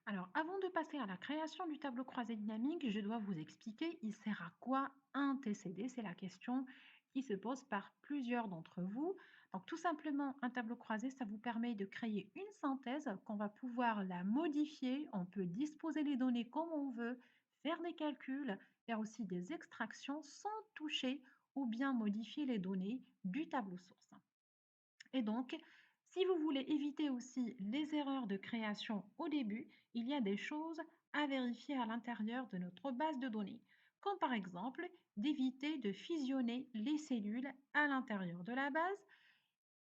Alors, avant de passer à la création du tableau croisé dynamique, je dois vous expliquer, il sert à quoi un TCD? C'est la question qui se pose par plusieurs d'entre vous. Donc, tout simplement, un tableau croisé, ça vous permet de créer une synthèse qu'on va pouvoir la modifier. On peut disposer les données comme on veut, faire des calculs, faire aussi des extractions sans toucher ou bien modifier les données du tableau source. Et donc, si vous voulez éviter aussi les erreurs de création au début, il y a des choses à vérifier à l'intérieur de notre base de données, comme par exemple d'éviter de fusionner les cellules à l'intérieur de la base.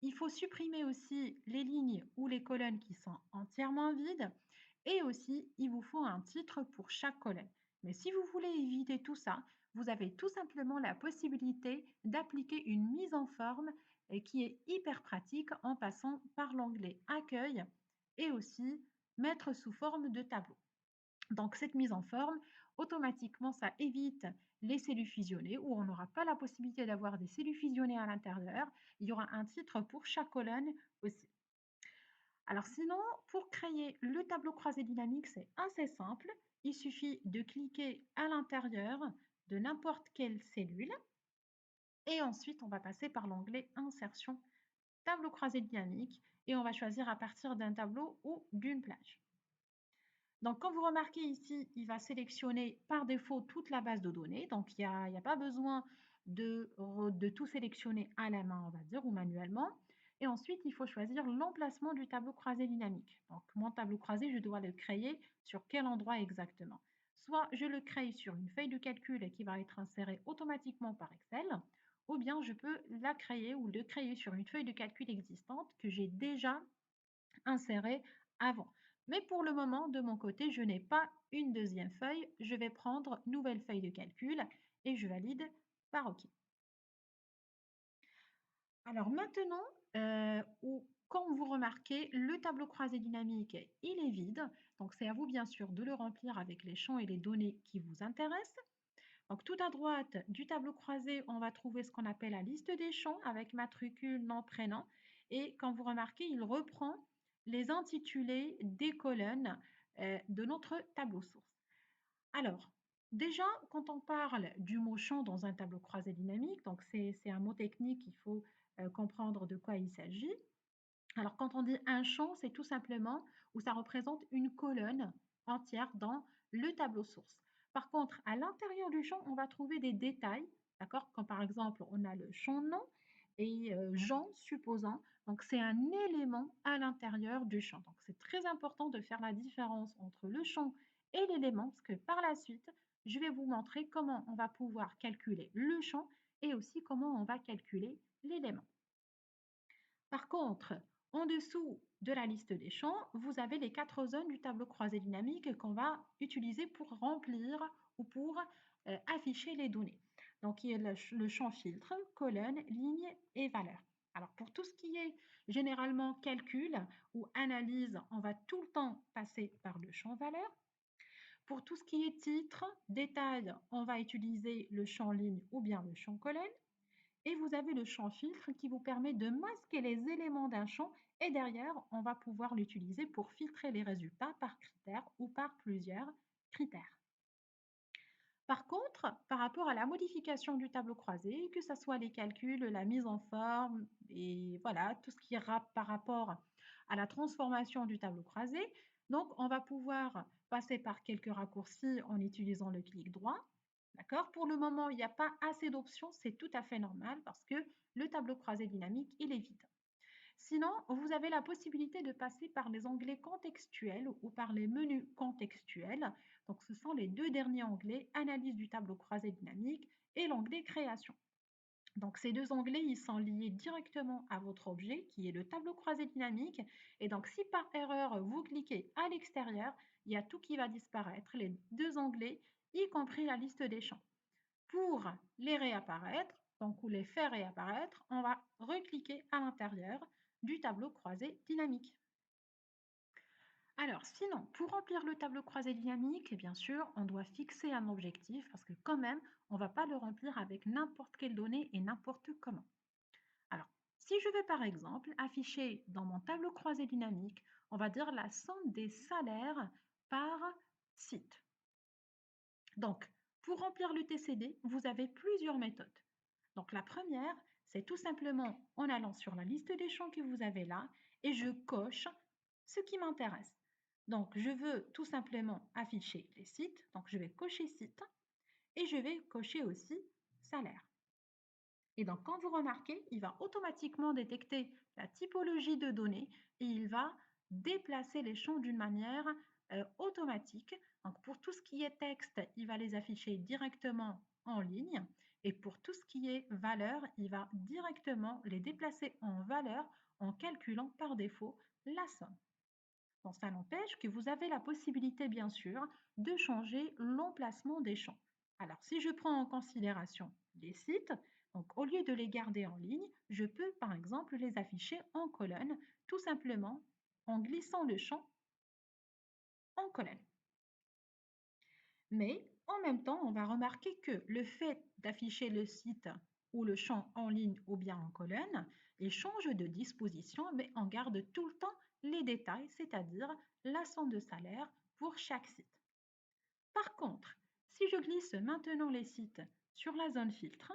Il faut supprimer aussi les lignes ou les colonnes qui sont entièrement vides et aussi il vous faut un titre pour chaque colonne. Mais si vous voulez éviter tout ça, vous avez tout simplement la possibilité d'appliquer une mise en forme qui est hyper pratique en passant par l'onglet Accueil et aussi mettre sous forme de tableau. Donc cette mise en forme, automatiquement, ça évite les cellules fusionnées où on n'aura pas la possibilité d'avoir des cellules fusionnées à l'intérieur. Il y aura un titre pour chaque colonne aussi. Alors sinon, pour créer le tableau croisé dynamique, c'est assez simple. Il suffit de cliquer à l'intérieur de n'importe quelle cellule et ensuite on va passer par l'onglet Insertion, tableau croisé dynamique et on va choisir à partir d'un tableau ou d'une plage. Donc, quand vous remarquez ici, il va sélectionner par défaut toute la base de données. Donc, il n'y a pas besoin de tout sélectionner à la main, on va dire, ou manuellement. Et ensuite, il faut choisir l'emplacement du tableau croisé dynamique. Donc, mon tableau croisé, je dois le créer sur quel endroit exactement? Soit je le crée sur une feuille de calcul qui va être insérée automatiquement par Excel, ou bien je peux la créer ou le créer sur une feuille de calcul existante que j'ai déjà insérée avant. Mais pour le moment, de mon côté, je n'ai pas une deuxième feuille. Je vais prendre nouvelle feuille de calcul et je valide par OK. Alors maintenant, quand vous remarquez, le tableau croisé dynamique, il est vide. Donc c'est à vous bien sûr de le remplir avec les champs et les données qui vous intéressent. Donc tout à droite du tableau croisé, on va trouver ce qu'on appelle la liste des champs avec matricule, nom, prénom. Et quand vous remarquez, il reprend les intitulés des colonnes de notre tableau source. Alors, déjà, quand on parle du mot champ dans un tableau croisé dynamique, donc c'est un mot technique, il faut comprendre de quoi il s'agit. Alors, quand on dit un champ, c'est tout simplement où ça représente une colonne entière dans le tableau source. Par contre, à l'intérieur du champ, on va trouver des détails, d'accord? Comme par exemple, on a le champ nom et Jean, supposant. Donc, c'est un élément à l'intérieur du champ. Donc, c'est très important de faire la différence entre le champ et l'élément, parce que par la suite, je vais vous montrer comment on va pouvoir calculer le champ et aussi comment on va calculer l'élément. Par contre, en dessous de la liste des champs, vous avez les quatre zones du tableau croisé dynamique qu'on va utiliser pour remplir ou pour afficher les données. Donc, il y a le champ filtre, colonne, ligne et valeur. Alors, pour tout ce qui est généralement calcul ou analyse, on va tout le temps passer par le champ valeur. Pour tout ce qui est titre, détail, on va utiliser le champ ligne ou bien le champ colonne. Et vous avez le champ filtre qui vous permet de masquer les éléments d'un champ et derrière, on va pouvoir l'utiliser pour filtrer les résultats par critère ou par plusieurs critères. Par contre, par rapport à la modification du tableau croisé, que ce soit les calculs, la mise en forme et voilà, tout ce qui est par rapport à la transformation du tableau croisé, donc on va pouvoir passer par quelques raccourcis en utilisant le clic droit. D'accord? Pour le moment, il n'y a pas assez d'options, c'est tout à fait normal parce que le tableau croisé dynamique, il est vide. Sinon, vous avez la possibilité de passer par les onglets contextuels ou par les menus contextuels. Donc, ce sont les deux derniers onglets, analyse du tableau croisé dynamique et l'onglet création. Donc, ces deux onglets, ils sont liés directement à votre objet qui est le tableau croisé dynamique. Et donc, si par erreur, vous cliquez à l'extérieur, il y a tout qui va disparaître, les deux onglets, y compris la liste des champs. Pour les réapparaître, donc ou les faire réapparaître, on va recliquer à l'intérieur du tableau croisé dynamique. Alors, sinon, pour remplir le tableau croisé dynamique, bien sûr, on doit fixer un objectif parce que quand même, on ne va pas le remplir avec n'importe quelle donnée et n'importe comment. Alors, si je veux par exemple afficher dans mon tableau croisé dynamique, on va dire la somme des salaires par site. Donc, pour remplir le TCD, vous avez plusieurs méthodes. Donc, la première, c'est tout simplement en allant sur la liste des champs que vous avez là et je coche ce qui m'intéresse. Donc, je veux tout simplement afficher les sites. Donc, je vais cocher site et je vais cocher aussi salaire. Et donc, quand vous remarquez, il va automatiquement détecter la typologie de données et il va déplacer les champs d'une manière automatique. Donc, pour tout ce qui est texte, il va les afficher directement en ligne. Et pour tout ce qui est valeur, il va directement les déplacer en valeur en calculant par défaut la somme. Bon, ça n'empêche que vous avez la possibilité, bien sûr, de changer l'emplacement des champs. Alors, si je prends en considération les sites, donc au lieu de les garder en ligne, je peux par exemple les afficher en colonne, tout simplement en glissant le champ en colonne. Mais en même temps, on va remarquer que le fait d'afficher le site ou le champ en ligne ou bien en colonne, il change de disposition, mais on garde tout le temps les détails, c'est-à-dire la somme de salaire pour chaque site. Par contre, si je glisse maintenant les sites sur la zone filtre,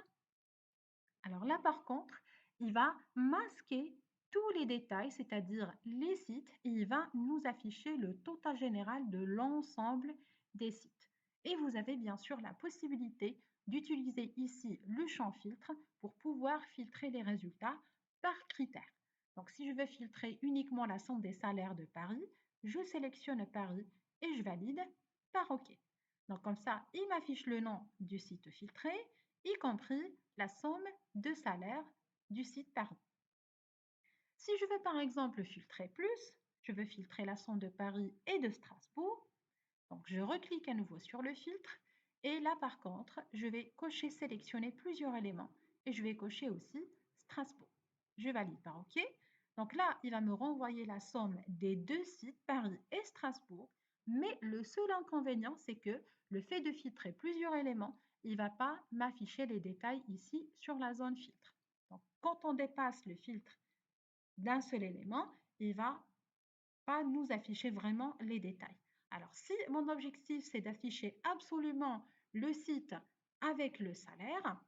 alors là par contre, il va masquer tous les détails, c'est-à-dire les sites, et il va nous afficher le total général de l'ensemble des sites. Et vous avez bien sûr la possibilité d'utiliser ici le champ filtre pour pouvoir filtrer les résultats par critère. Donc si je veux filtrer uniquement la somme des salaires de Paris, je sélectionne Paris et je valide par OK. Donc comme ça, il m'affiche le nom du site filtré, y compris la somme de salaire du site Paris. Si je veux par exemple filtrer plus, je veux filtrer la somme de Paris et de Strasbourg, donc je reclique à nouveau sur le filtre et là par contre, je vais cocher sélectionner plusieurs éléments et je vais cocher aussi Strasbourg. Je valide par OK. Donc là, il va me renvoyer la somme des deux sites, Paris et Strasbourg, mais le seul inconvénient, c'est que le fait de filtrer plusieurs éléments, il ne va pas m'afficher les détails ici sur la zone filtre. Donc quand on dépasse le filtre d'un seul élément, il ne va pas nous afficher vraiment les détails. Alors, si mon objectif, c'est d'afficher absolument le site avec le salaire,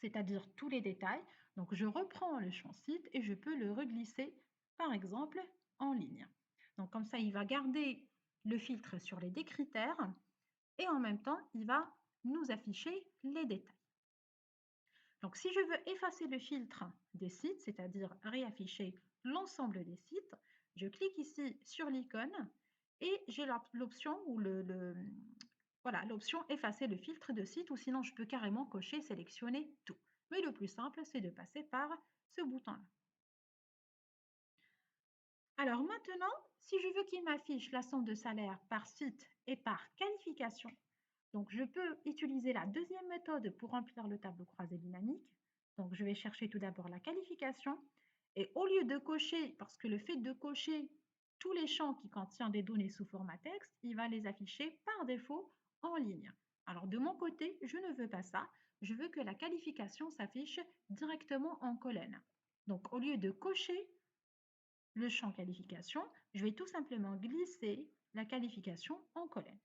c'est-à-dire tous les détails, donc je reprends le champ site et je peux le reglisser, par exemple, en ligne. Donc, comme ça, il va garder le filtre sur les critères et en même temps, il va nous afficher les détails. Donc, si je veux effacer le filtre des sites, c'est-à-dire réafficher l'ensemble des sites, je clique ici sur l'icône et j'ai l'option ou voilà, l'option effacer le filtre de site ou sinon je peux carrément cocher sélectionner tout. Mais le plus simple, c'est de passer par ce bouton-là. Alors maintenant, si je veux qu'il m'affiche la somme de salaire par site et par qualification, donc je peux utiliser la deuxième méthode pour remplir le tableau croisé dynamique. Donc je vais chercher tout d'abord la qualification et au lieu de cocher, parce que le fait de cocher tous les champs qui contiennent des données sous format texte, il va les afficher par défaut en ligne. Alors de mon côté, je ne veux pas ça, je veux que la qualification s'affiche directement en colonne. Donc au lieu de cocher le champ qualification, je vais tout simplement glisser la qualification en colonne.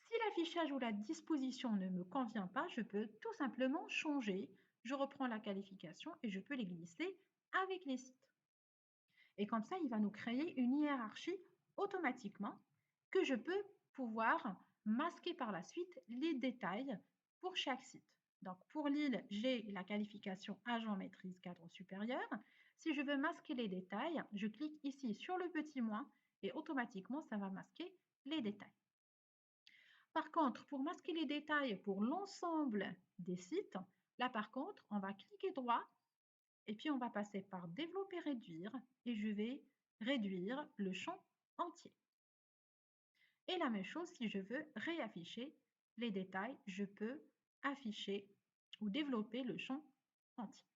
Si l'affichage ou la disposition ne me convient pas, je peux tout simplement changer. Je reprends la qualification et je peux les glisser avec les sites. Et comme ça, il va nous créer une hiérarchie automatiquement que je peux pouvoir masquer par la suite les détails pour chaque site. Donc pour Lille, j'ai la qualification agent maîtrise cadre supérieur. Si je veux masquer les détails, je clique ici sur le petit moins et automatiquement, ça va masquer les détails. Par contre, pour masquer les détails pour l'ensemble des sites, là par contre, on va cliquer droit et puis on va passer par développer, réduire et je vais réduire le champ entier. Et la même chose, si je veux réafficher les détails, je peux afficher ou développer le champ entier.